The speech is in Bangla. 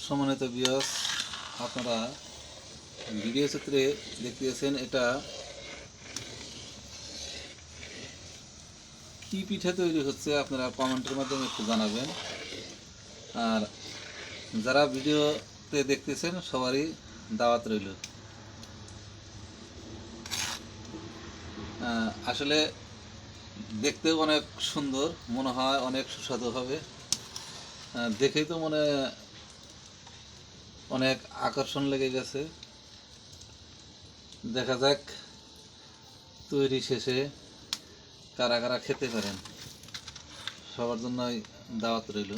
সম্মানিত ভিউয়ার্স, আপনারা ভিডিও চিত্রে দেখতেছেন এটা কি পিঠা তৈরি হচ্ছে, আপনারা কমেন্টের মাধ্যমে একটু জানাবেন। আর যারা ভিডিওতে দেখতেছেন সবারই দাওয়াত রইল। আসলে দেখতেও অনেক সুন্দর, মনে হয় অনেক সুস্বাদু হবে। দেখেই তো মনে অনেক আকর্ষণ লেগে গেছে। দেখা যাক তৈরি শেষে কারা কারা খেতে পারেন, সবার জন্যই দাওয়াত রইল।